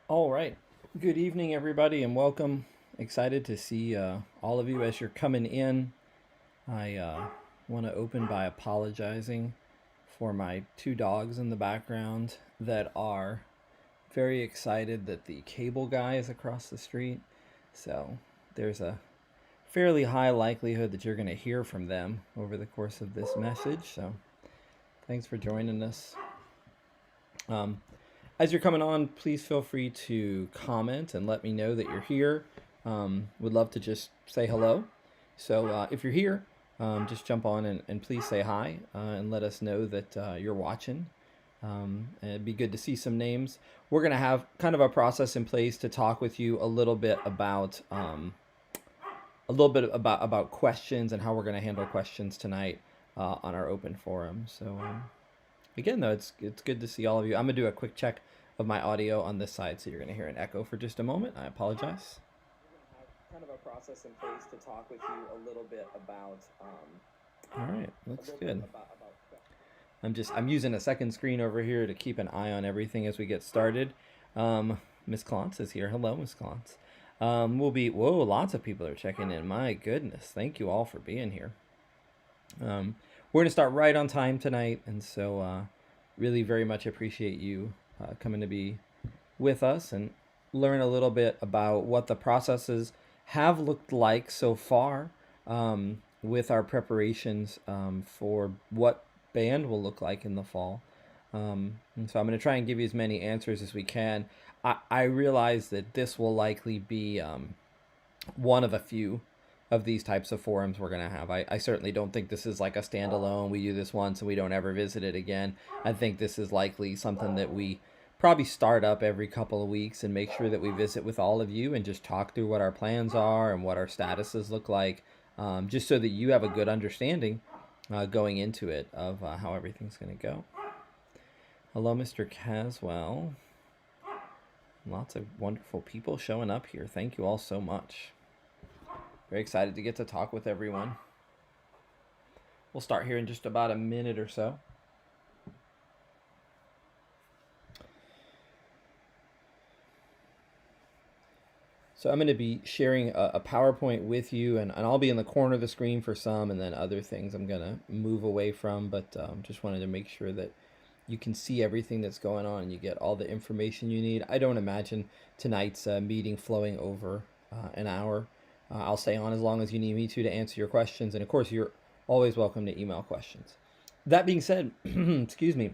All right. Good evening, everybody, and welcome. Excited to see all of you as you're coming in. I want to open by apologizing for my two dogs in the background that are very excited that the cable guy is across the street. So there's a fairly high likelihood that you're going to hear from them over the course of this message. So thanks for joining us. Um, As you're coming on, please feel free to comment and let me know that you're here. Would love to just say hello. So if you're here, just jump on and please say hi and let us know that you're watching. And it'd be good to see some names. We're going to have kind of a process in place to talk with you a little bit about questions and how we're going to handle questions tonight on our open forum. So again, though, it's good to see all of you. I'm gonna do a quick check of my audio on this side, so you're gonna hear an echo for just a moment. I apologize. We're gonna have kind of a process in place to talk with you a little bit about. All right, looks good. I'm using a second screen over here to keep an eye on everything as we get started. Miss Klontz is here. Hello, Miss Klontz. Lots of people are checking in. My goodness, thank you all for being here. We're going to start right on time tonight, and so really very much appreciate you coming to be with us and learn a little bit about what the processes have looked like so far with our preparations for what band will look like in the fall. And so I'm going to try and give you as many answers as we can. I realize that this will likely be one of a few of these types of forums we're going to have. I certainly don't think this is like a standalone, we do this once and we don't ever visit it again. I think this is likely something that we probably start up every couple of weeks and make sure that we visit with all of you and just talk through what our plans are and what our statuses look like, just so that you have a good understanding going into it of how everything's going to go. Hello, Mr. Caswell. Lots of wonderful people showing up here. Thank you all so much. Very excited to get to talk with everyone. We'll start here in just about a minute or so. So I'm going to be sharing a PowerPoint with you, and I'll be in the corner of the screen for some, and then other things I'm going to move away from, but just wanted to make sure that you can see everything that's going on and you get all the information you need. I don't imagine tonight's meeting flowing over an hour. I'll stay on as long as you need me to answer your questions, and of course you're always welcome to email questions. That being said, excuse me,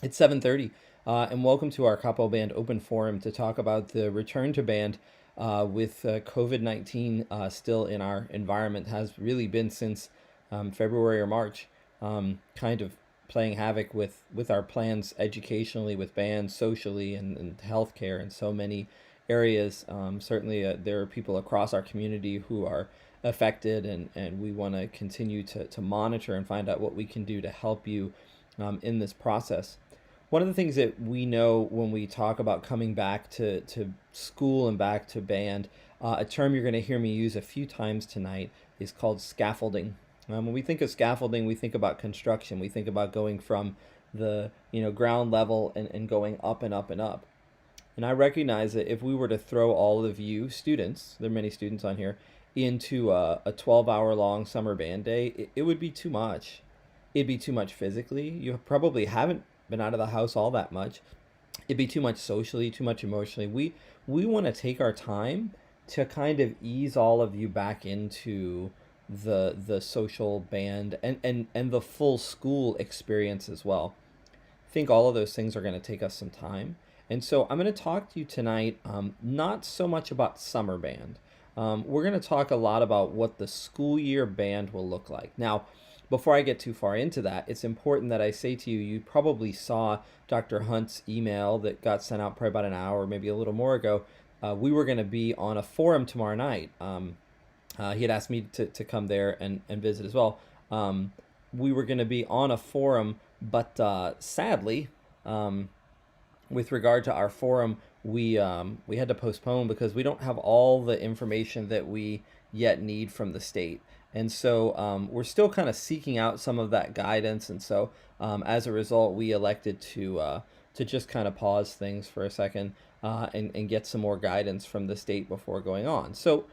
it's 7:30, and welcome to our Coppell Band open forum to talk about the return to band with COVID-19 still in our environment. Has really been since February or March, kind of playing havoc with our plans educationally, with bands, socially, and healthcare, and so many areas. Certainly, there are people across our community who are affected, and we want to continue to monitor and find out what we can do to help you in this process. One of the things that we know when we talk about coming back to school and back to band, a term you're going to hear me use a few times tonight is called scaffolding. When we think of scaffolding, we think about construction. We think about going from the ground level and going up and up and up. And I recognize that if we were to throw all of you students, there are many students on here, into a 12-hour long summer band day, it would be too much. It'd be too much physically. You probably haven't been out of the house all that much. It'd be too much socially, too much emotionally. We want to take our time to kind of ease all of you back into the social band and the full school experience as well. I think all of those things are going to take us some time. And so I'm going to talk to you tonight not so much about summer band. We're going to talk a lot about what the school year band will look like. Now, before I get too far into that, it's important that I say to you, you probably saw Dr. Hunt's email that got sent out probably about an hour, maybe a little more ago. We were going to be on a forum tomorrow night. He had asked me to come there and visit as well. We were going to be on a forum, but sadly, with regard to our forum, we had to postpone because we don't have all the information that we yet need from the state. And so we're still kind of seeking out some of that guidance. And so as a result, we elected to to just kind of pause things for a second and get some more guidance from the state before going on. So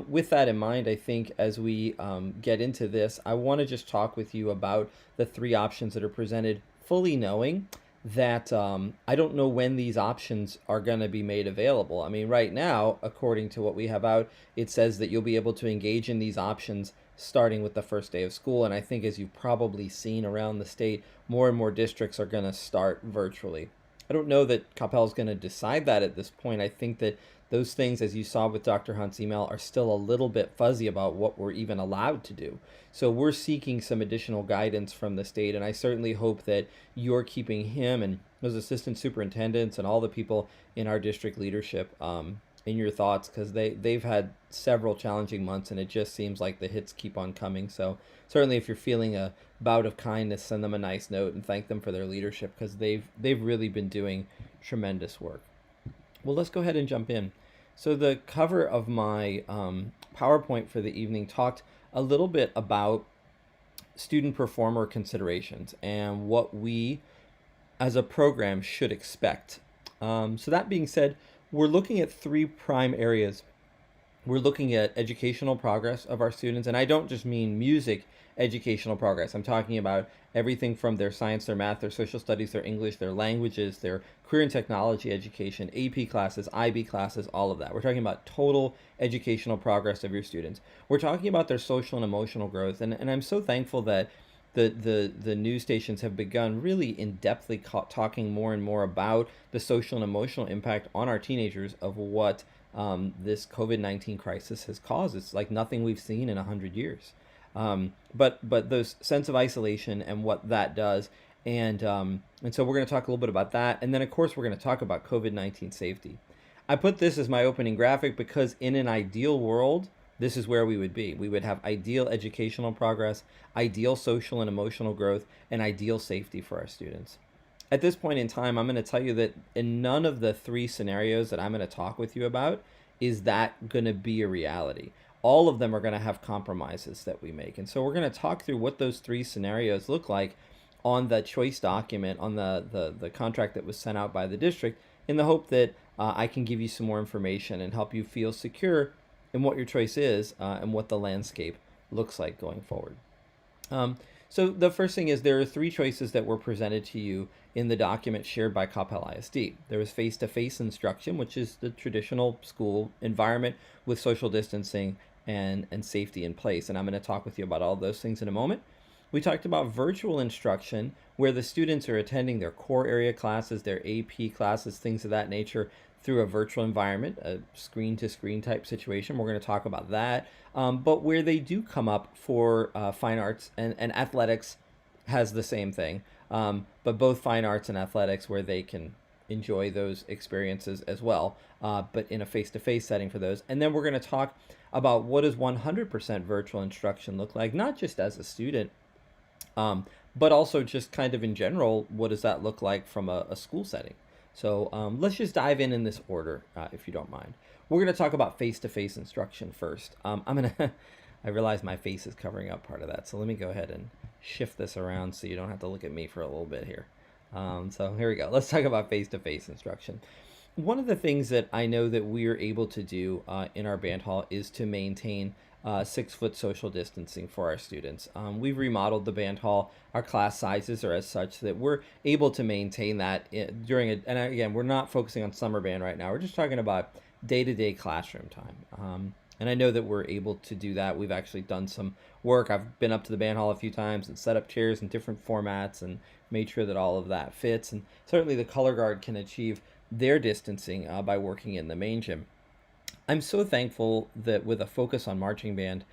with that in mind, I think as we get into this, I want to just talk with you about the three options that are presented, fully knowing that I don't know when these options are going to be made available. I mean, right now, according to what we have out, it says that you'll be able to engage in these options starting with the first day of school. And I think, as you've probably seen around the state, more and more districts are going to start virtually. I don't know that Coppell is going to decide that at this point. I think that those things, as you saw with Dr. Hunt's email, are still a little bit fuzzy about what we're even allowed to do. So we're seeking some additional guidance from the state, and I certainly hope that you're keeping him and those assistant superintendents and all the people in our district leadership in your thoughts, because they've had several challenging months, and it just seems like the hits keep on coming. So certainly, if you're feeling a bout of kindness, send them a nice note and thank them for their leadership, because they've really been doing tremendous work. Well, let's go ahead and jump in. So the cover of my PowerPoint for the evening talked a little bit about student performer considerations and what we as a program should expect. So that being said, we're looking at three prime areas. We're looking at educational progress of our students, and I don't just mean music educational progress. I'm talking about everything from their science, their math, their social studies, their English, their languages, their career and technology education, AP classes, IB classes, all of that. We're talking about total educational progress of your students. We're talking about their social and emotional growth, and I'm so thankful that the news stations have begun really in-depthly talking more and more about the social and emotional impact on our teenagers of what this COVID-19 crisis has caused. It's like nothing we've seen in 100 years. But those sense of isolation and what that does, and so we're going to talk a little bit about that, and then of course we're going to talk about COVID-19 safety. I put this as my opening graphic because in an ideal world, this is where we would be. We would have ideal educational progress, ideal social and emotional growth, and ideal safety for our students. At this point in time, I'm going to tell you that in none of the three scenarios that I'm going to talk with you about is that going to be a reality. All of them are going to have compromises that we make. And so we're going to talk through what those three scenarios look like on the choice document, on the contract that was sent out by the district, in the hope that I can give you some more information and help you feel secure in what your choice is and what the landscape looks like going forward. So the first thing is there are three choices that were presented to you in the document shared by Coppell ISD. There was face-to-face instruction, which is the traditional school environment with social distancing and safety in place. And I'm going to talk with you about all those things in a moment. We talked about virtual instruction, where the students are attending their core area classes, their AP classes, things of that nature, through a virtual environment, a screen-to-screen type situation. We're going to talk about that. But where they do come up for fine arts and athletics has the same thing. But both fine arts and athletics, where they can enjoy those experiences as well, but in a face-to-face setting for those. And then we're going to talk about what does 100% virtual instruction look like, not just as a student, but also just kind of in general, what does that look like from a school setting? So let's just dive in this order, if you don't mind. We're going to talk about face-to-face instruction first. I realize my face is covering up part of that, so let me go ahead and shift this around so you don't have to look at me for a little bit here. So here we go. Let's talk about face-to-face instruction. One of the things that I know that we're able to do in our band hall is to maintain 6-foot social distancing for our students. We've remodeled the band hall. Our class sizes are as such that we're able to maintain that and again, we're not focusing on summer band right now. We're just talking about day-to-day classroom time. And I know that we're able to do that. We've actually done some work. I've been up to the band hall a few times and set up chairs in different formats and made sure that all of that fits. And certainly the color guard can achieve their distancing by working in the main gym. I'm so thankful that with a focus on marching band,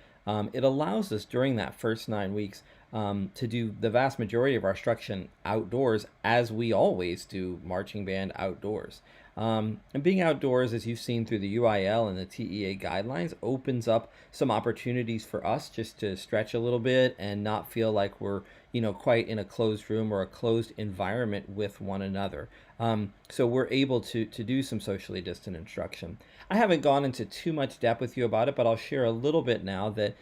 it allows us during that first 9 weeks to do the vast majority of our instruction outdoors, as we always do marching band outdoors. And being outdoors, as you've seen through the UIL and the TEA guidelines, opens up some opportunities for us just to stretch a little bit and not feel like we're, quite in a closed room or a closed environment with one another. So we're able to do some socially distant instruction. I haven't gone into too much depth with you about it, but I'll share a little bit now that,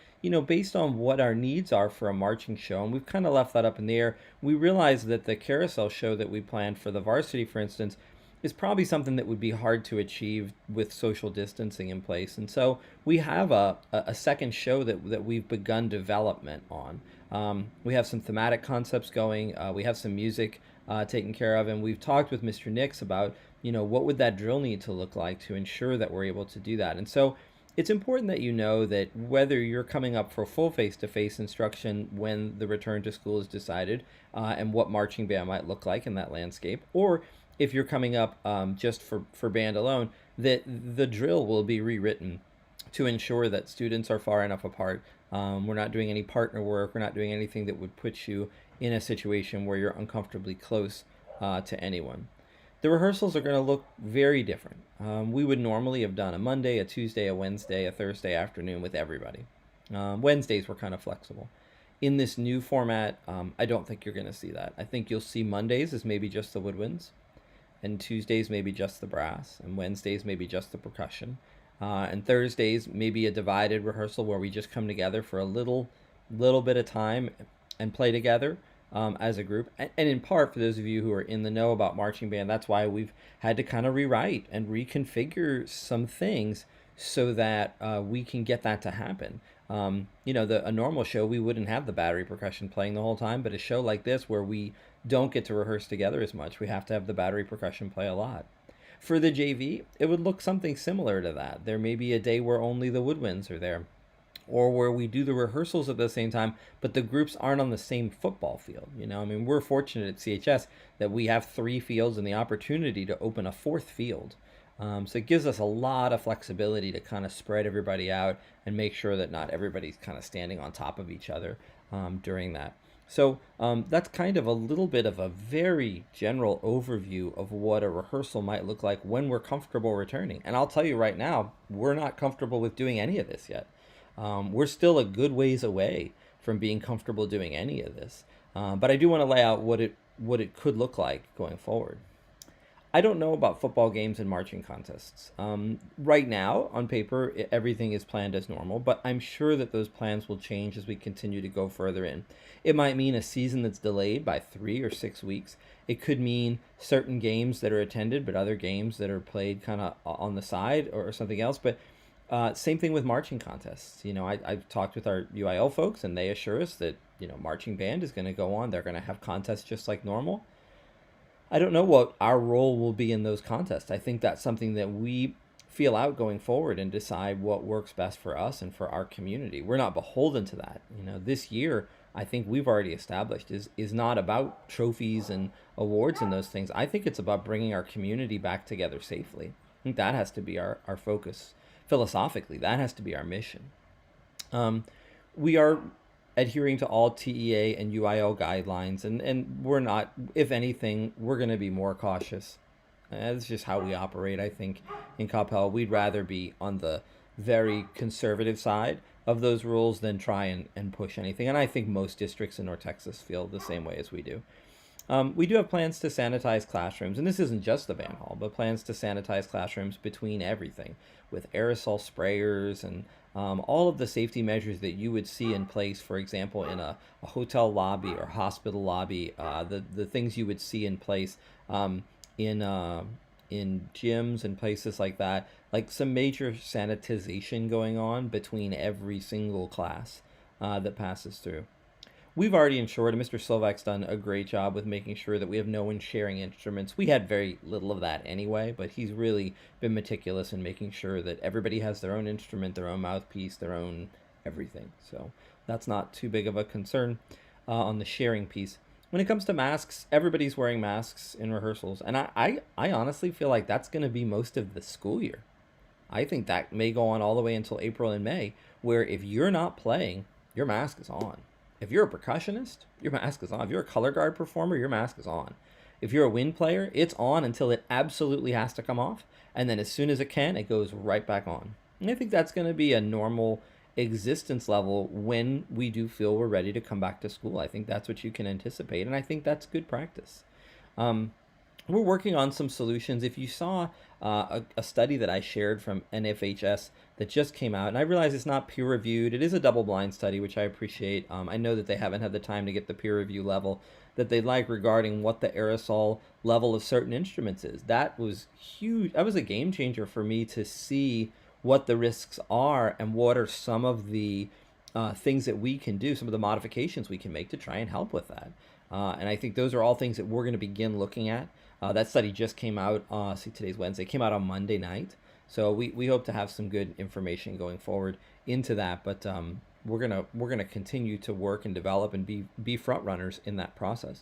based on what our needs are for a marching show, and we've kind of left that up in the air, we realized that the carousel show that we planned for the varsity, for instance, is probably something that would be hard to achieve with social distancing in place. And so we have a second show that we've begun development on. We have some thematic concepts going. We have some music taken care of. And we've talked with Mr. Nix about, what would that drill need to look like to ensure that we're able to do that. And so it's important that you know that whether you're coming up for full face-to-face instruction when the return to school is decided and what marching band might look like in that landscape, or if you're coming up just for band alone, that the drill will be rewritten to ensure that students are far enough apart. We're not doing any partner work. We're not doing anything that would put you in a situation where you're uncomfortably close to anyone. The rehearsals are going to look very different. We would normally have done a Monday, a Tuesday, a Wednesday, a Thursday afternoon with everybody. Wednesdays were kind of flexible. In this new format, I don't think you're going to see that. I think you'll see Mondays as maybe just the woodwinds, and Tuesdays maybe just the brass, and Wednesdays maybe just the percussion, and Thursdays maybe a divided rehearsal where we just come together for a little bit of time and play together as a group. And in part, for those of you who are in the know about marching band, that's why we've had to kind of rewrite and reconfigure some things so that we can get that to happen. A normal show, we wouldn't have the battery percussion playing the whole time, but a show like this where we don't get to rehearse together as much, we have to have the battery percussion play a lot. For the JV, it would look something similar to that. There may be a day where only the woodwinds are there, or where we do the rehearsals at the same time, but the groups aren't on the same football field. We're fortunate at CHS that we have 3 fields and the opportunity to open a 4th field. So it gives us a lot of flexibility to kind of spread everybody out and make sure that not everybody's kind of standing on top of each other during that. So that's kind of a little bit of a very general overview of what a rehearsal might look like when we're comfortable returning. And I'll tell you right now, we're not comfortable with doing any of this yet. We're still a good ways away from being comfortable doing any of this. But I do want to lay out what it could look like going forward. I don't know about football games and marching contests. Right now, on paper, everything is planned as normal, but I'm sure that those plans will change as we continue to go further in. It might mean a season that's delayed by 3 or 6 weeks. It could mean certain games that are attended, but other games that are played kind of on the side or something else. But same thing with marching contests. I've talked with our UIL folks, and they assure us that, marching band is going to go on. They're going to have contests just like normal. I don't know what our role will be in those contests. I think that's something that we feel out going forward and decide what works best for us and for our community. We're not beholden to that. This year, I think we've already established is not about trophies and awards and those things. I think it's about bringing our community back together safely. I think that has to be our focus. Philosophically, that has to be our mission. We are adhering to all TEA and UIL guidelines, and we're not, if anything, we're going to be more cautious. That's just how we operate, I think, in Coppell. We'd rather be on the very conservative side of those rules than try and push anything. And I think most districts in North Texas feel the same way as we do. We do have plans to sanitize classrooms, and this isn't just the band hall, but plans to sanitize classrooms between everything with aerosol sprayers and all of the safety measures that you would see in place, for example, in a hotel lobby or hospital lobby, the things you would see in place in gyms and places like that, like some major sanitization going on between every single class that passes through. We've already ensured, and Mr. Slovak's done a great job with making sure that we have no one sharing instruments. We had very little of that anyway, but he's really been meticulous in making sure that everybody has their own instrument, their own mouthpiece, their own everything. So that's not too big of a concern on the sharing piece. When it comes to masks, everybody's wearing masks in rehearsals, and I honestly feel like that's going to be most of the school year. I think that may go on all the way until April and May, where if you're not playing, your mask is on. If you're a percussionist, your mask is on. If you're a color guard performer, your mask is on. If you're a wind player, it's on until it absolutely has to come off, and then as soon as it can, it goes right back on. And I think that's going to be a normal existence level when we do feel we're ready to come back to school. I think that's what you can anticipate, and I think that's good practice. Um, we're working on some solutions. If you saw a study that I shared from NFHS that just came out, and I realize it's not peer reviewed, it is a double blind study, which I appreciate. I know that they haven't had the time to get the peer review level that they'd like regarding what the aerosol level of certain instruments is. That was huge. That was a game changer for me to see what the risks are and what are some of the things that we can do, some of the modifications we can make to try and help with that. And I think those are all things that we're going to begin looking at. That study just came out. See, today's Wednesday. It came out on Monday night. So we hope to have some good information going forward into that. But we're gonna continue to work and develop and be front runners in that process.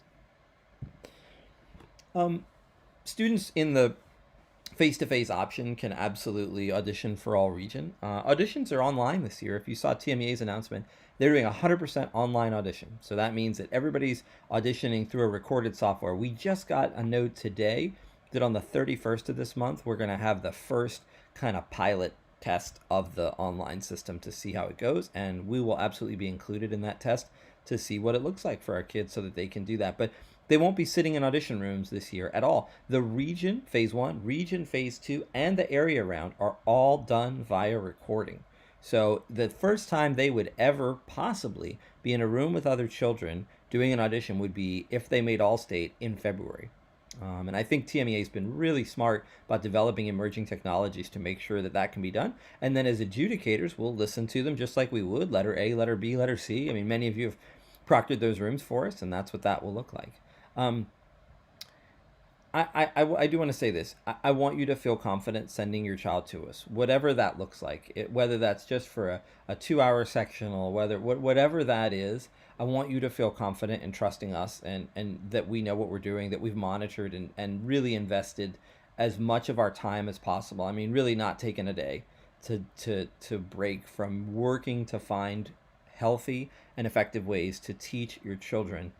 Um, Students in the face-to-face option can absolutely audition for all region. Auditions are online this year. If you saw TMEA's announcement, they're doing 100% online audition. So that means that everybody's auditioning through a recorded software. We just got a note today that on the 31st of this month, we're going to have the first kind of pilot test of the online system to see how it goes. And we will absolutely be included in that test to see what it looks like for our kids so that they can do that. But they won't be sitting in audition rooms this year at all. The region phase 1, region phase 2, and the area round are all done via recording. So the first time they would ever possibly be in a room with other children doing an audition would be if they made All-State in February. And I think TMEA has been really smart about developing emerging technologies to make sure that that can be done. And then as adjudicators, we'll listen to them just like we would, letter A, letter B, letter C. I mean, many of you have proctored those rooms for us, and that's what that will look like. Um, I do want to say this. I want you to feel confident sending your child to us, whatever that looks like. Whether that's just for a 2-hour sectional, whatever that is, I want you to feel confident in trusting us and that we know what we're doing, that we've monitored and really invested as much of our time as possible. I mean, really not taking a day to break from working to find healthy and effective ways to teach your children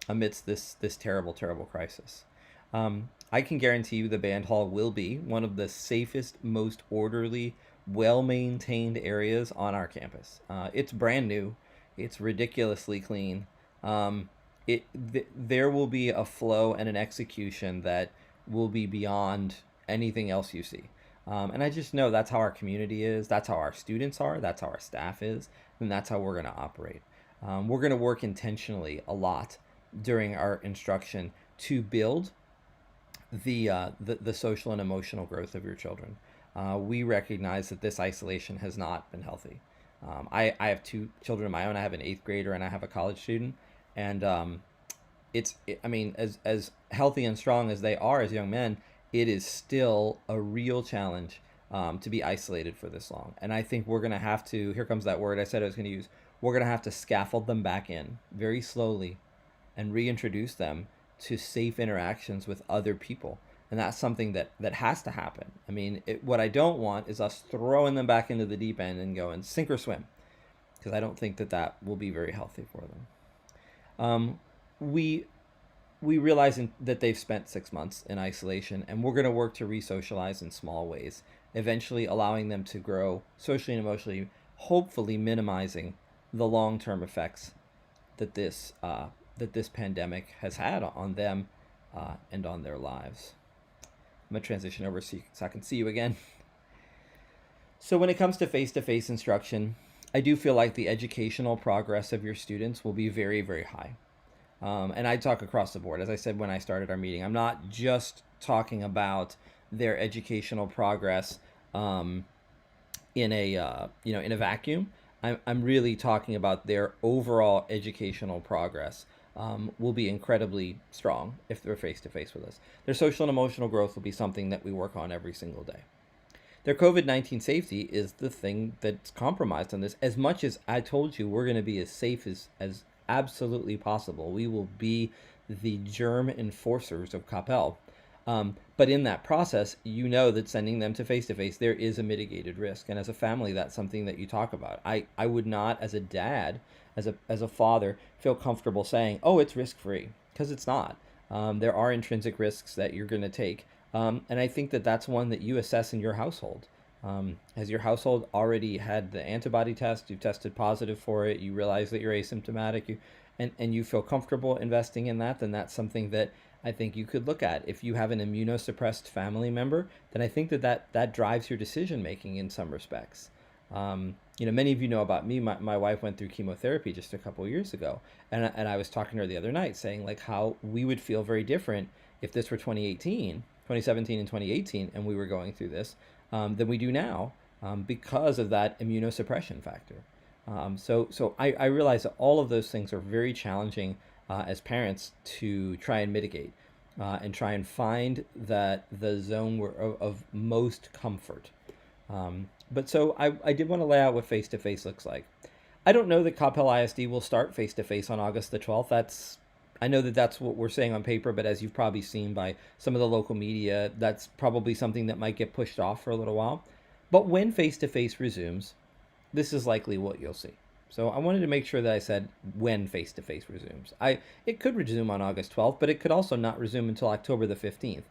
amidst this terrible crisis. I can guarantee you the band hall will be one of the safest, most orderly, well-maintained areas on our campus. It's brand new. It's ridiculously clean. There will be a flow and an execution that will be beyond anything else you see. And I just know that's how our community is. That's how our students are. That's how our staff is. And that's how we're going to operate. We're going to work intentionally a lot during our instruction to build the social and emotional growth of your children. We recognize that this isolation has not been healthy. I have 2 children of my own. I have an 8th grader and I have a college student. And I mean, as healthy and strong as they are as young men, it is still a real challenge to be isolated for this long. And I think we're going to have to, here comes that word I said I was going to use, we're going to have to scaffold them back in very slowly and reintroduce them to safe interactions with other people. And that's something that has to happen. I mean, what I don't want is us throwing them back into the deep end and going sink or swim, because I don't think that will be very healthy for them. We realize that they've spent 6 months in isolation, and we're going to work to re-socialize in small ways, eventually allowing them to grow socially and emotionally, hopefully minimizing the long-term effects that this pandemic has had on them and on their lives. I'm going to transition over so I can see you again. So when it comes to face-to-face instruction, I do feel like the educational progress of your students will be very, very high. And I talk across the board. As I said when I started our meeting, I'm not just talking about their educational progress in a vacuum. I'm really talking about their overall educational progress will be incredibly strong if they're face-to-face with us. Their social and emotional growth will be something that we work on every single day. Their COVID-19 safety is the thing that's compromised on this. As much as I told you we're going to be as safe as absolutely possible, we will be the germ enforcers of Coppell. But in that process, you know that sending them to face-to-face, there is a mitigated risk. And as a family, that's something that you talk about. I would not, as a dad, as a father, feel comfortable saying, oh, it's risk-free, because it's not. There are intrinsic risks that you're going to take. And I think that that's one that you assess in your household. Has your household already had the antibody test? You've tested positive for it. You realize that you're asymptomatic. And you feel comfortable investing in that. Then that's something that I think you could look at. If you have an immunosuppressed family member, then I think that drives your decision making in some respects. Many of you know about me. My wife went through chemotherapy just a couple years ago, and I was talking to her the other night, saying like how we would feel very different if this were 2017 and 2018, and we were going through this than we do now because of that immunosuppression factor. So I realize that all of those things are very challenging as parents to try and mitigate and try and find the zone of most comfort. But so I did want to lay out what face-to-face looks like. I don't know that Coppell ISD will start face-to-face on August the 12th. I know that that's what we're saying on paper, but as you've probably seen by some of the local media, that's probably something that might get pushed off for a little while. But when face-to-face resumes, this is likely what you'll see. So I wanted to make sure that I said when face-to-face resumes. It could resume on August 12th, but it could also not resume until October the 15th.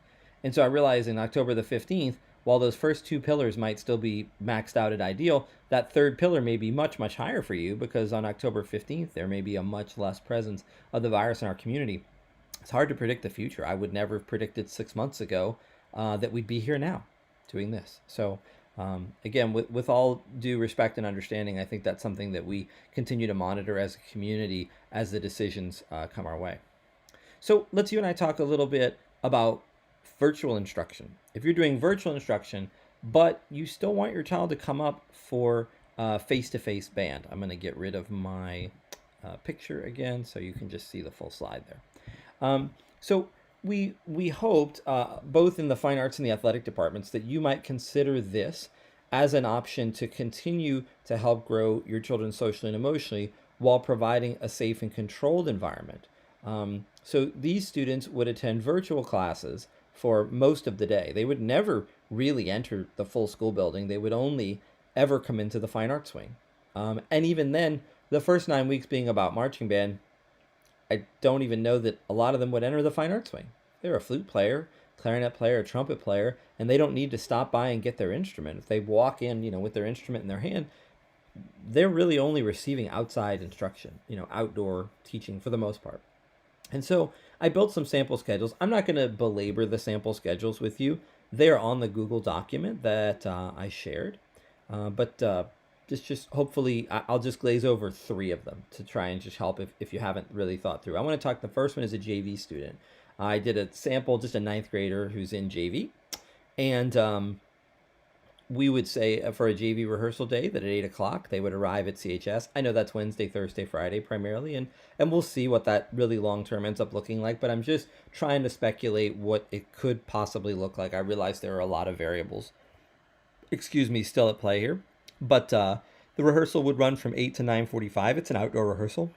And so I realized in October the 15th, while those first two pillars might still be maxed out at ideal, that third pillar may be much, much higher for you because on October 15th, there may be a much less presence of the virus in our community. It's hard to predict the future. I would never have predicted 6 months ago that we'd be here now doing this. So again, with all due respect and understanding, I think that's something that we continue to monitor as a community as the decisions come our way. So let's you and I talk a little bit about virtual instruction. If you're doing virtual instruction, but you still want your child to come up for face-to-face band, I'm going to get rid of my picture again so you can just see the full slide there. So we hoped, both in the fine arts and the athletic departments, that you might consider this as an option to continue to help grow your children socially and emotionally while providing a safe and controlled environment. So these students would attend virtual classes for most of the day. They would never really enter the full school building. They would only ever come into the fine arts wing. And even then, the first 9 weeks being about marching band, I don't even know that a lot of them would enter the fine arts wing. They're a flute player, clarinet player, a trumpet player, and they don't need to stop by and get their instrument. If they walk in, with their instrument in their hand, they're really only receiving outside instruction, outdoor teaching for the most part. And so I built some sample schedules. I'm not going to belabor the sample schedules with you. They're on the Google document that I shared. But just hopefully, I'll just glaze over 3 of them to try and just help if you haven't really thought through. I want to talk, the first one is a JV student. I did a sample, just a 9th grader who's in JV. And we would say for a JV rehearsal day that at 8 o'clock they would arrive at CHS. I know that's Wednesday, Thursday, Friday primarily, and we'll see what that really long term ends up looking like, but I'm just trying to speculate what it could possibly look like. I realize there are a lot of variables, still at play here, but the rehearsal would run from 8 to 9:45. It's an outdoor rehearsal.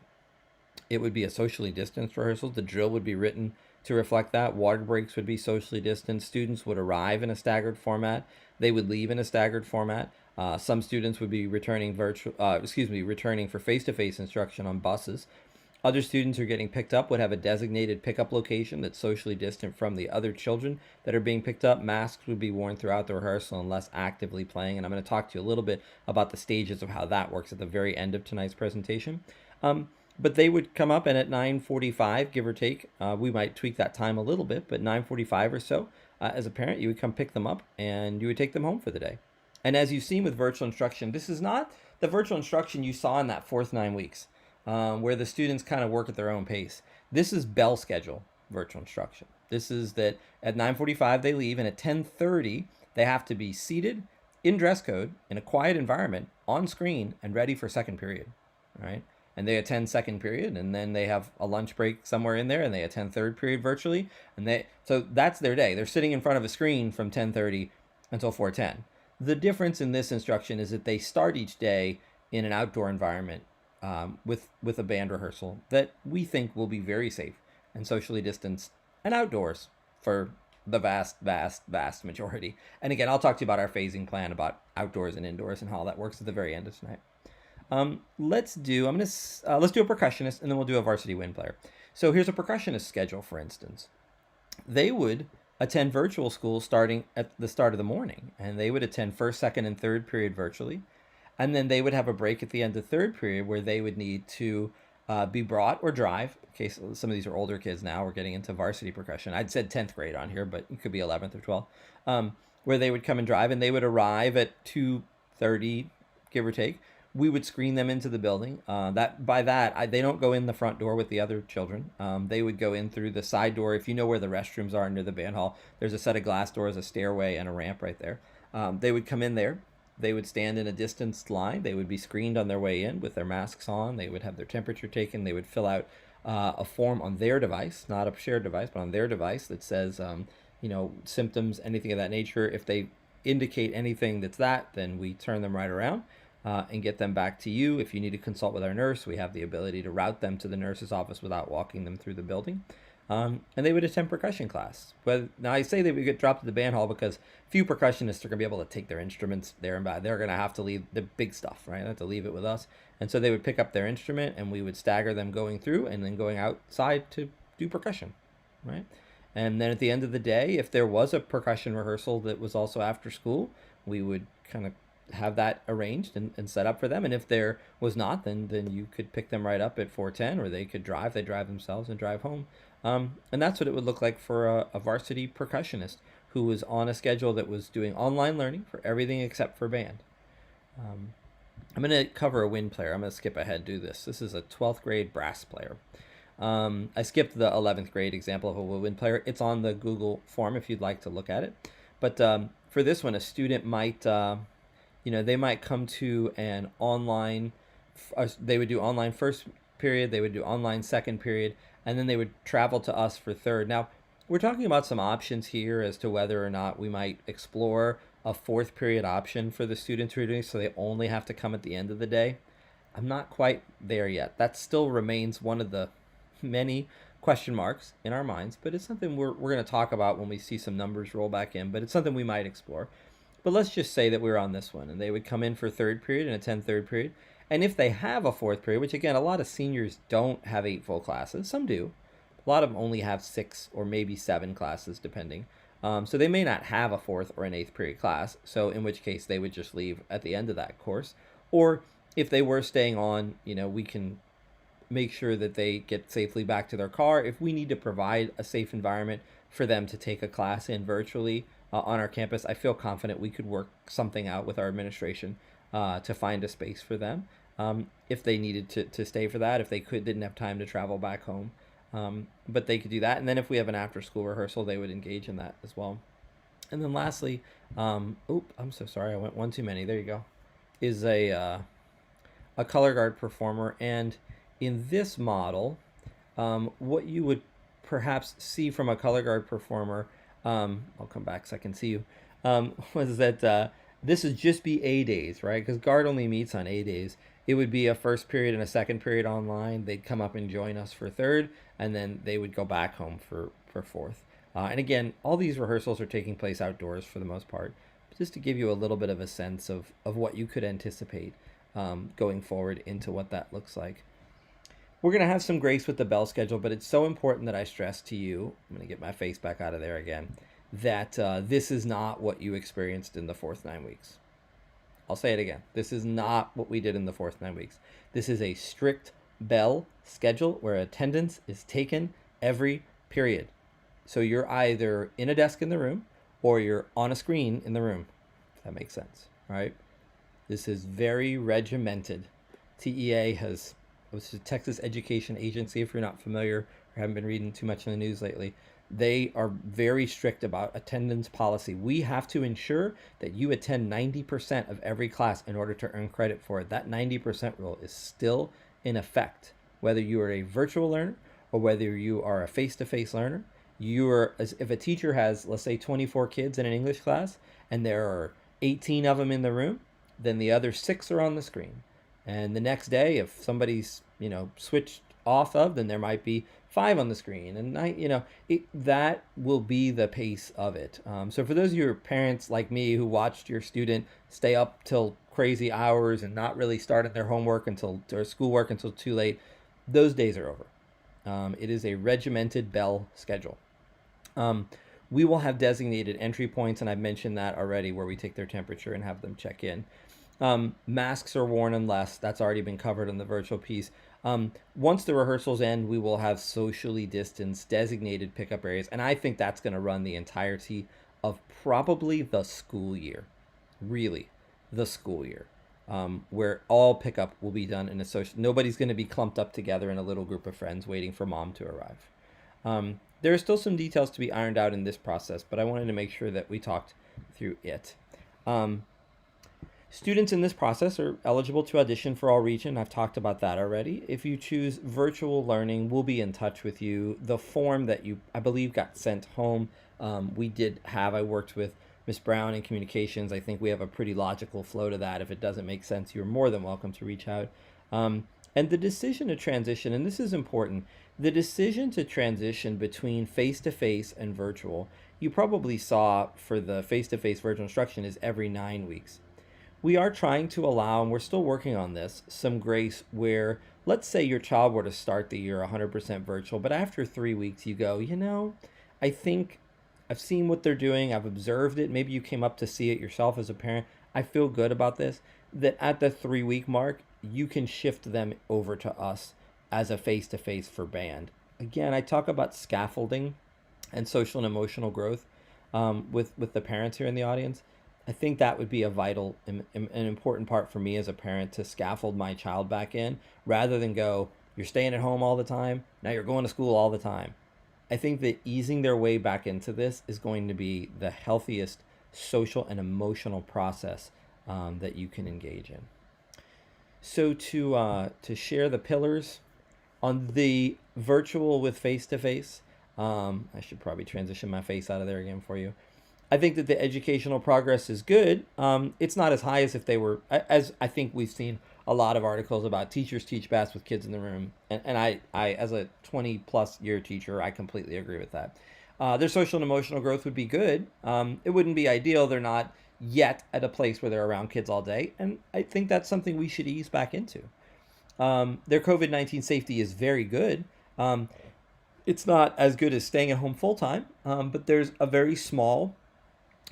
It would be a socially distanced rehearsal. The drill would be written to reflect that. Water breaks would be socially distanced. Students would arrive in a staggered format. They would leave in a staggered format. Some students would be returning for face-to-face instruction on buses. Other students who are getting picked up would have a designated pickup location that's socially distant from the other children that are being picked up. Masks would be worn throughout the rehearsal unless actively playing. And I'm going to talk to you a little bit about the stages of how that works at the very end of tonight's presentation. But they would come up, and at 9:45, give or take, we might tweak that time a little bit, but 9:45 or so, as a parent, you would come pick them up and you would take them home for the day. And as you've seen with virtual instruction, this is not the virtual instruction you saw in that 4th 9 weeks, where the students kind of work at their own pace. This is bell schedule virtual instruction. This is that at 9:45 they leave, and at 10:30 they have to be seated in dress code in a quiet environment on screen and ready for second period, right? And they attend second period, and then they have a lunch break somewhere in there, and they attend third period virtually. So that's their day. They're sitting in front of a screen from 10:30 until 4:10. The difference in this instruction is that they start each day in an outdoor environment with a band rehearsal that we think will be very safe and socially distanced and outdoors for the vast, vast, vast majority. And again, I'll talk to you about our phasing plan about outdoors and indoors and how that works at the very end of tonight. Let's do a percussionist, and then we'll do a varsity wind player. So here's a percussionist schedule, for instance. They would attend virtual school starting at the start of the morning, and they would attend first, second, and third period virtually. And then they would have a break at the end of third period where they would need to be brought or drive. In case some of these are older kids now, we're getting into varsity percussion. I'd said 10th grade on here, but it could be 11th or 12th, where they would come and drive, and they would arrive at 2:30, give or take. We would screen them into the building. They don't go in the front door with the other children. They would go in through the side door. If you know where the restrooms are near the band hall, there's a set of glass doors, a stairway, and a ramp right there. They would come in there. They would stand in a distanced line. They would be screened on their way in with their masks on. They would have their temperature taken. They would fill out a form on their device, not a shared device, but on their device that says, symptoms, anything of that nature. If they indicate anything then we turn them right around and get them back to you. If you need to consult with our nurse, we have the ability to route them to the nurse's office without walking them through the building. And they would attend percussion class. But now I say they would get dropped to the band hall because few percussionists are going to be able to take their instruments there and back. They're going to have to leave the big stuff, right? They have to leave it with us. And so they would pick up their instrument, and we would stagger them going through and then going outside to do percussion, right? And then at the end of the day, if there was a percussion rehearsal that was also after school, we would kind of have that arranged and set up for them. And if there was not, then you could pick them right up at 4:10, or they could drive. They drive themselves and drive home. And that's what it would look like for a varsity percussionist who was on a schedule that was doing online learning for everything except for band. I'm going to cover a wind player. I'm going to skip ahead, do this. This is a 12th grade brass player. I skipped the 11th grade example of a wind player. It's on the Google form if you'd like to look at it. But for this one, a student might, they might come to an online, they would do online first period, they would do online second period, and then they would travel to us for third. Now, we're talking about some options here as to whether or not we might explore a fourth period option for the students who are doing so they only have to come at the end of the day. I'm not quite there yet. That still remains one of the many question marks in our minds, but it's something we're going to talk about when we see some numbers roll back in, but it's something we might explore. But let's just say that we're on this one, and they would come in for third period and attend third period. And if they have a fourth period, which again, a lot of seniors don't have 8 full classes, some do. A lot of them only have 6 or maybe 7 classes, depending. So they may not have a 4th or an 8th period class, so in which case they would just leave at the end of that course. Or if they were staying on, we can make sure that they get safely back to their car. If we need to provide a safe environment for them to take a class in virtually on our campus, I feel confident we could work something out with our administration to find a space for them if they needed to stay for that, if they didn't have time to travel back home. But they could do that. And then if we have an after-school rehearsal, they would engage in that as well. And then lastly, I'm so sorry, I went one too many. There you go. Is a color guard performer. And in this model, what you would perhaps see from a color guard performer, I'll come back so I can see you, was that this would just be A days, right? Because guard only meets on A days. It would be a first period and a second period online. They'd come up and join us for third, and then they would go back home for fourth. And again, all these rehearsals are taking place outdoors for the most part, just to give you a little bit of a sense of what you could anticipate going forward into what that looks like. We're going to have some grace with the bell schedule, but it's so important that I stress to you, I'm going to get my face back out of there again, that this is not what you experienced in the fourth 9 weeks. I'll say it again. This is not what we did in the fourth 9 weeks. This is a strict bell schedule where attendance is taken every period. So you're either in a desk in the room or you're on a screen in the room, if that makes sense, right? This is very regimented. TEA which is Texas Education Agency, if you're not familiar or haven't been reading too much in the news lately, they are very strict about attendance policy. We have to ensure that you attend 90% of every class in order to earn credit for it. That 90% rule is still in effect, whether you are a virtual learner or whether you are a face-to-face learner. If a teacher has, let's say, 24 kids in an English class and there are 18 of them in the room, then the other 6 are on the screen. And the next day, if somebody's, switched off of, then there might be 5 on the screen. And that will be the pace of it. So for those of your parents like me who watched your student stay up till crazy hours and not really started their homework or schoolwork until too late, those days are over. It is a regimented bell schedule. Um, we will have designated entry points, and I've mentioned that already, where we take their temperature and have them check in. Masks are worn unless that's already been covered in the virtual piece. Once the rehearsals end, we will have socially distanced designated pickup areas, and I think that's going to run the entirety of probably the school year, really, the school year, where all pickup will be done in a social. Nobody's going to be clumped up together in a little group of friends waiting for mom to arrive. There are still some details to be ironed out in this process, but I wanted to make sure that we talked through it. Students in this process are eligible to audition for All Region. I've talked about that already. If you choose virtual learning, we'll be in touch with you. The form that I believe, got sent home, I worked with Miss Brown in communications. I think we have a pretty logical flow to that. If it doesn't make sense, you're more than welcome to reach out. And the decision to transition, and this is important, the decision to transition between face-to-face and virtual, you probably saw for the face-to-face virtual instruction, is every 9 weeks. We are trying to allow, and we're still working on this, some grace where, let's say your child were to start the year 100% virtual, but after 3 weeks you go, I think I've seen what they're doing, I've observed it, maybe you came up to see it yourself as a parent, I feel good about this, that at the 3-week mark, you can shift them over to us as a face-to-face for band. Again, I talk about scaffolding and social and emotional growth with the parents here in the audience. I think that would be a vital and an important part for me as a parent, to scaffold my child back in, rather than go, you're staying at home all the time, now you're going to school all the time. I think that easing their way back into this is going to be the healthiest social and emotional process that you can engage in. So to share the pillars on the virtual with face-to-face, I should probably transition my face out of there again for you. I think that the educational progress is good. It's not as high as if they were, as I think we've seen a lot of articles about teachers teach best with kids in the room. And I as a 20 plus year teacher, I completely agree with that. Their social and emotional growth would be good. It wouldn't be ideal. They're not yet at a place where they're around kids all day. And I think that's something we should ease back into. Their COVID-19 safety is very good. It's not as good as staying at home full time, but there's a very small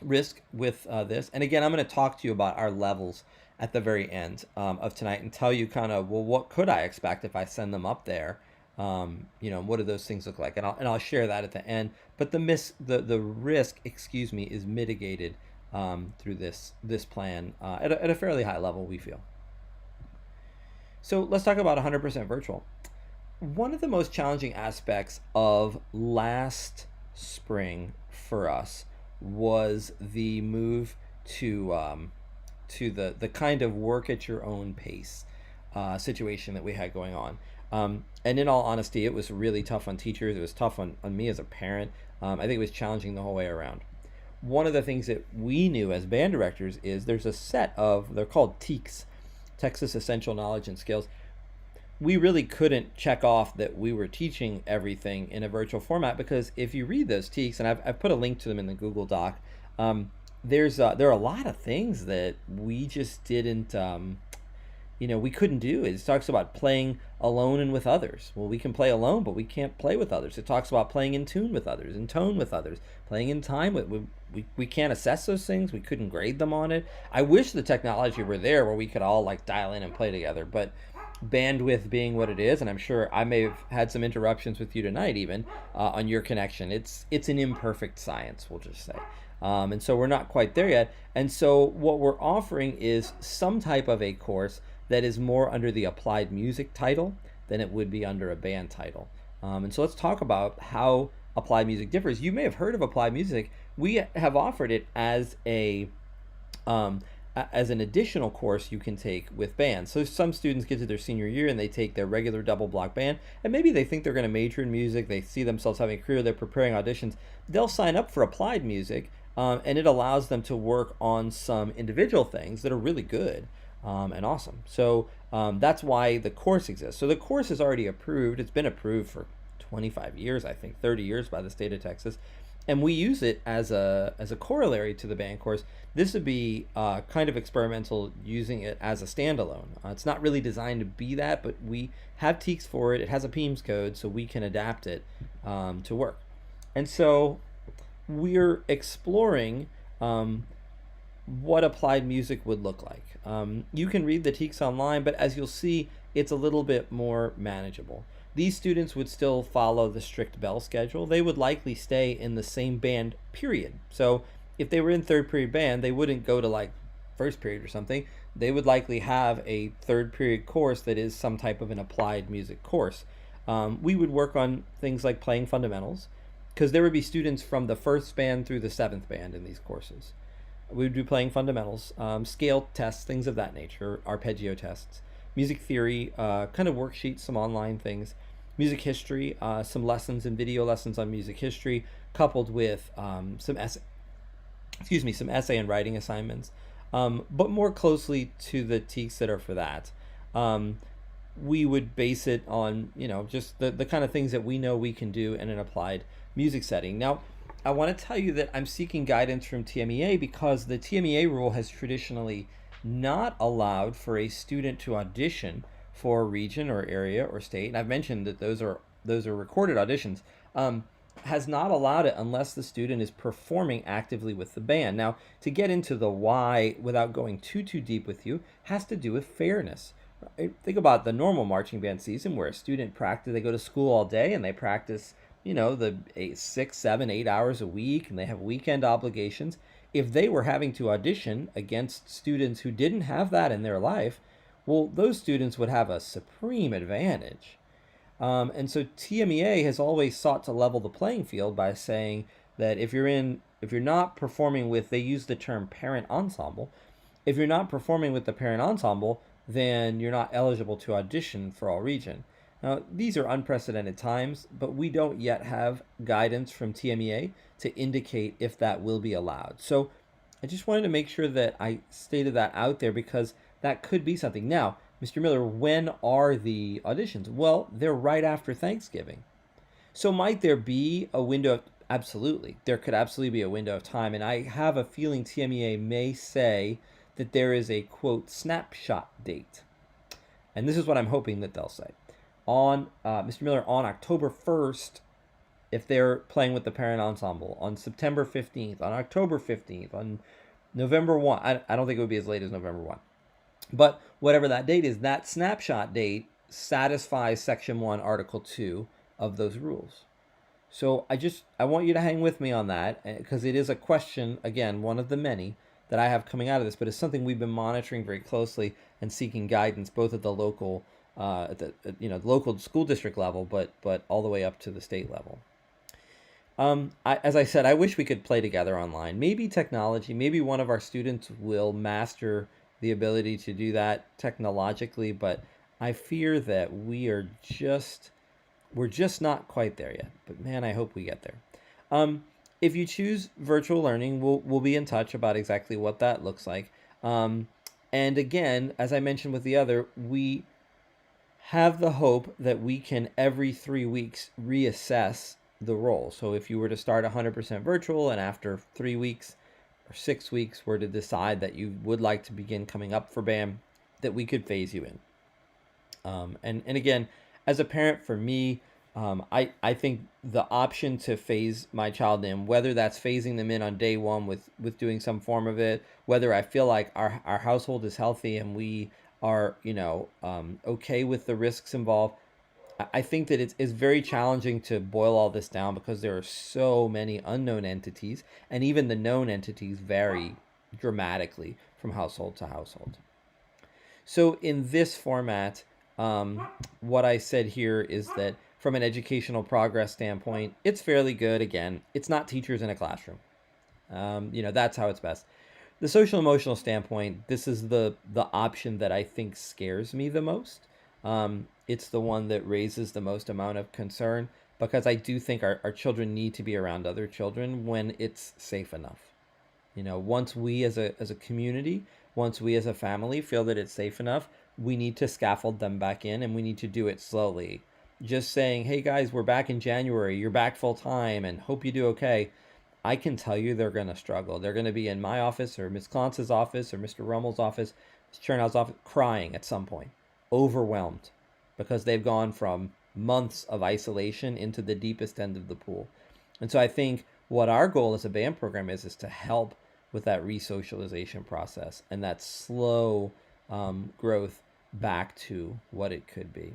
risk with this. And again, I'm going to talk to you about our levels at the very end of tonight, and tell you kind of, well, what could I expect if I send them up there? What do those things look like? And I'll share that at the end. But the risk, is mitigated through this plan at a fairly high level, we feel. So let's talk about 100% virtual. One of the most challenging aspects of last spring for us was the move to the kind of work at your own pace situation that we had going on. And in all honesty, it was really tough on teachers. It was tough on me as a parent. I think it was challenging the whole way around. One of the things that we knew as band directors is there's a set of, they're called TEKS, Texas Essential Knowledge and Skills. We really couldn't check off that we were teaching everything in a virtual format, because if you read those TEKS, and I've put a link to them in the Google Doc, there are a lot of things that we just didn't, we couldn't do. It talks about playing alone and with others. Well, we can play alone, but we can't play with others. It talks about playing in tune with others, in tone with others, playing in time with. We can't assess those things. We couldn't grade them on it. I wish the technology were there where we could all dial in and play together, but bandwidth being what it is, and I'm sure I may have had some interruptions with you tonight even on your connection. It's an imperfect science, we'll just say. And so we're not quite there yet. And so what we're offering is some type of a course that is more under the applied music title than it would be under a band title. And so let's talk about how applied music differs. You may have heard of applied music. We have offered it as an additional course you can take with band. So some students get to their senior year and they take their regular double block band, and maybe they think they're going to major in music, they see themselves having a career, they're preparing auditions. They'll sign up for applied music, and it allows them to work on some individual things that are really good and awesome. So that's why the course exists. So the course is already approved. It's been approved for 25 years, I think 30 years by the state of Texas. and we use it as a corollary to the band course. This would be kind of experimental, using it as a standalone. It's not really designed to be that, but we have teaks for it. It has a PEMS code, so we can adapt it to work. And so we're exploring what applied music would look like. You can read the teaks online, but as you'll see, it's a little bit more manageable. These students would still follow the strict bell schedule. They would likely stay in the same band, period. So if they were in third period band, they wouldn't go to like first period or something. They would likely have a third period course that is some type of an applied music course. We would work on things like playing fundamentals, because there would be students from the first band through the seventh band in these courses. We would be playing fundamentals, scale tests, things of that nature, arpeggio tests, music theory, kind of worksheets, some online things, music history, some lessons and video lessons on music history, coupled with some essay and writing assignments, but more closely to the teaks that are for that. We would base it on, just the kind of things that we know we can do in an applied music setting. Now, I want to tell you that I'm seeking guidance from TMEA because the TMEA rule has traditionally not allowed for a student to audition for a region or area or state. And I've mentioned that those are recorded auditions. Has not allowed it unless the student is performing actively with the band. Now, to get into the why without going too deep with you, has to do with fairness. Think about the normal marching band season where a student they go to school all day and they practice, the 6, 7, 8 hours a week, and they have weekend obligations. If they were having to audition against students who didn't have that in their life, well, those students would have a supreme advantage. And so TMEA has always sought to level the playing field by saying that if you're not performing with, they use the term parent ensemble. If you're not performing with the parent ensemble, then you're not eligible to audition for all region. Now, these are unprecedented times, but we don't yet have guidance from TMEA to indicate if that will be allowed. So I just wanted to make sure that I stated that out there because that could be something. Now, Mr. Miller, when are the auditions? Well, they're right after Thanksgiving. So might there be a window? Absolutely. There could absolutely be a window of time. And I have a feeling TMEA may say that there is a, quote, snapshot date. And this is what I'm hoping that they'll say. On Mr. Miller, on October 1st, if they're playing with the parent ensemble, on September 15th, on October 15th, on November 1, I don't think it would be as late as November 1. But whatever that date is, that snapshot date satisfies Section 1, Article 2 of those rules. So I want you to hang with me on that because it is a question, again, one of the many that I have coming out of this, but it's something we've been monitoring very closely and seeking guidance both at the local local school district level, but all the way up to the state level. As I said, I wish we could play together online. Maybe technology, maybe one of our students will master the ability to do that technologically, but I fear that we're just not quite there yet. But man, I hope we get there. If you choose virtual learning, we'll be in touch about exactly what that looks like. And again, as I mentioned with the other, we have the hope that we can every 3 weeks reassess the role. So if you were to start 100% virtual and after 3 weeks or 6 weeks were to decide that you would like to begin coming up for BAM, that we could phase you in. And again, as a parent, for me, I think the option to phase my child in, whether that's phasing them in on day one with doing some form of it, whether I feel like our household is healthy and we are, okay with the risks involved, I think that it's very challenging to boil all this down because there are so many unknown entities, and even the known entities vary dramatically from household to household. So in this format, what I said here is that from an educational progress standpoint, it's fairly good. Again, it's not teachers in a classroom. That's how it's best. The social emotional standpoint, this is the option that I think scares me the most. It's the one that raises the most amount of concern because I do think our children need to be around other children when it's safe enough. Once we as a community, once we as a family feel that it's safe enough, we need to scaffold them back in, and we need to do it slowly. Just saying, hey guys, we're back in January, you're back full time and hope you do okay. I can tell you they're going to struggle. They're going to be in my office or Miss Klantz's office or Mr. Rummel's office, Ms. Chernow's office, crying at some point, overwhelmed, because they've gone from months of isolation into the deepest end of the pool. And so I think what our goal as a band program is to help with that re-socialization process and that slow growth back to what it could be.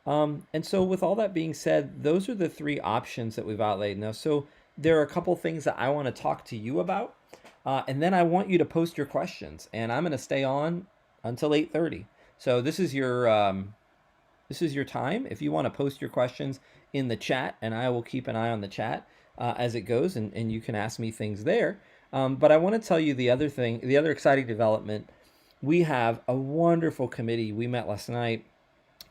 And so, with all that being said, those are the three options that we've outlaid now. So, there are a couple things that I want to talk to you about, and then I want you to post your questions. And I'm going to stay on until 8:30. So, this is your time. If you want to post your questions in the chat, and I will keep an eye on the chat as it goes, and you can ask me things there. But I want to tell you the other thing, the other exciting development. We have a wonderful committee. We met last night,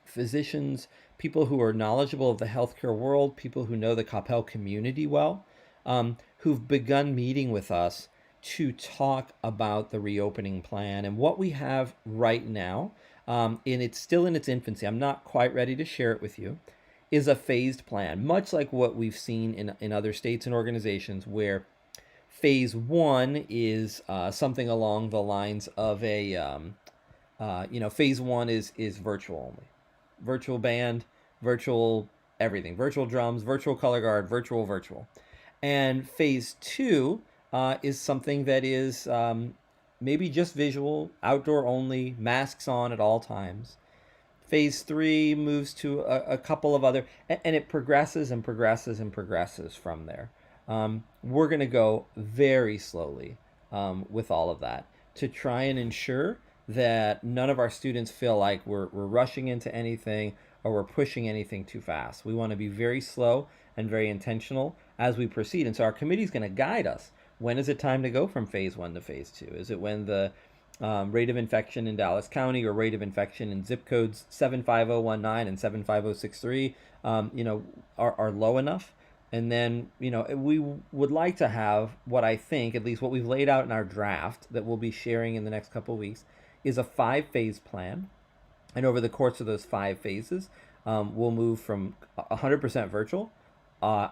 physicians, people who are knowledgeable of the healthcare world, people who know the Coppell community well, who've begun meeting with us to talk about the reopening plan and what we have right now. And it's still in its infancy. I'm not quite ready to share it with you. Is a phased plan, much like what we've seen in other states and organizations, where phase one is something along the lines of phase one is virtual only, virtual band, virtual everything, virtual drums, virtual color guard, virtual. And phase two is something that is maybe just visual, outdoor only, masks on at all times. Phase three moves to a couple of other, and it progresses and progresses and progresses from there. We're going to go very slowly with all of that to try and ensure that none of our students feel like we're rushing into anything or we're pushing anything too fast. We want to be very slow and very intentional as we proceed. And so our committee is going to guide us. When is it time to go from phase one to phase two? Is it when the rate of infection in Dallas County or rate of infection in zip codes 75019 and 75063 are low enough? And then, we would like to have what I think, at least what we've laid out in our draft that we'll be sharing in the next couple of weeks, is a 5-phase plan. And over the course of those 5 phases, we'll move from 100% virtual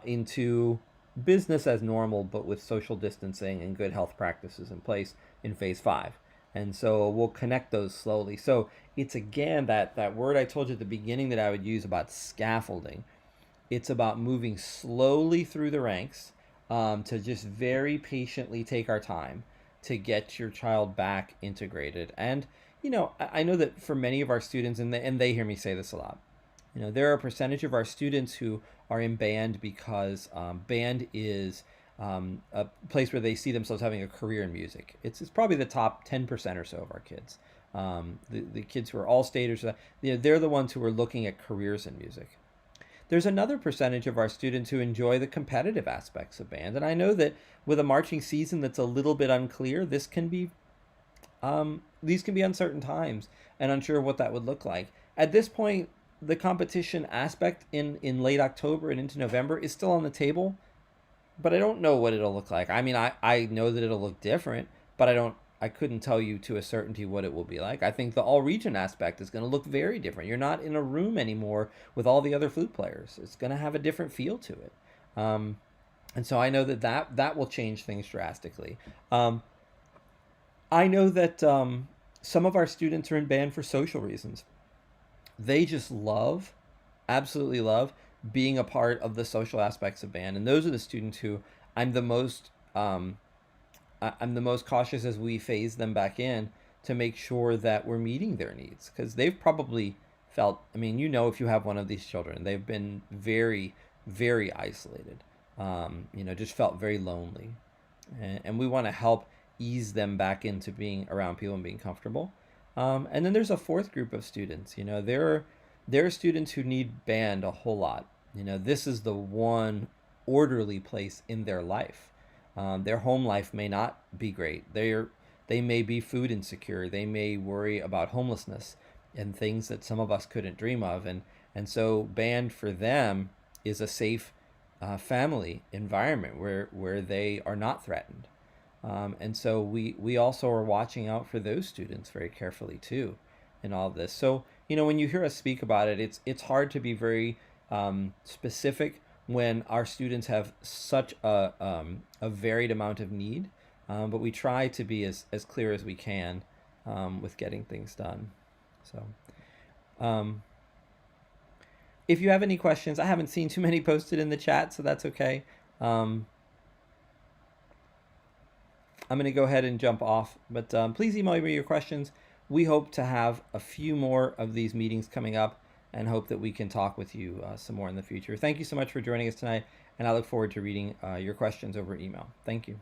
into business as normal, but with social distancing and good health practices in place in phase 5. And so we'll connect those slowly. So it's, again, that word I told you at the beginning that I would use about scaffolding. It's about moving slowly through the ranks to just very patiently take our time to get your child back integrated. And, I know that for many of our students, and they hear me say this a lot, there are a percentage of our students who are in band because band is a place where they see themselves having a career in music. It's probably the top 10% or so of our kids. The kids who are all-staters, they're the ones who are looking at careers in music. There's another percentage of our students who enjoy the competitive aspects of band. And I know that with a marching season that's a little bit unclear, these can be uncertain times and unsure what that would look like. At this point, the competition aspect in late October and into November is still on the table, but I don't know what it'll look like. I mean, I know that it'll look different, but I couldn't tell you to a certainty what it will be like. I think the all-region aspect is going to look very different. You're not in a room anymore with all the other flute players. It's going to have a different feel to it. And so I know that will change things drastically. I know that some of our students are in band for social reasons. They just absolutely love being a part of the social aspects of band. And those are the students who I'm the most cautious as we phase them back in to make sure that we're meeting their needs, because they've probably felt, if you have one of these children, they've been very, very isolated, just felt very lonely. And we want to help ease them back into being around people and being comfortable. And then there's a fourth group of students. There are students who need band a whole lot. This is the one orderly place in their life. Their home life may not be great. They may be food insecure. They may worry about homelessness and things that some of us couldn't dream of. And so band for them is a safe family environment where they are not threatened. And so we also are watching out for those students very carefully too in all of this. So, when you hear us speak about it, it's hard to be very specific when our students have such a varied amount of need, but we try to be as clear as we can with getting things done. So if you have any questions, I haven't seen too many posted in the chat, so that's okay. I'm going to go ahead and jump off, but please email me your questions. We hope to have a few more of these meetings coming up and hope that we can talk with you some more in the future. Thank you so much for joining us tonight, and I look forward to reading your questions over email. Thank you.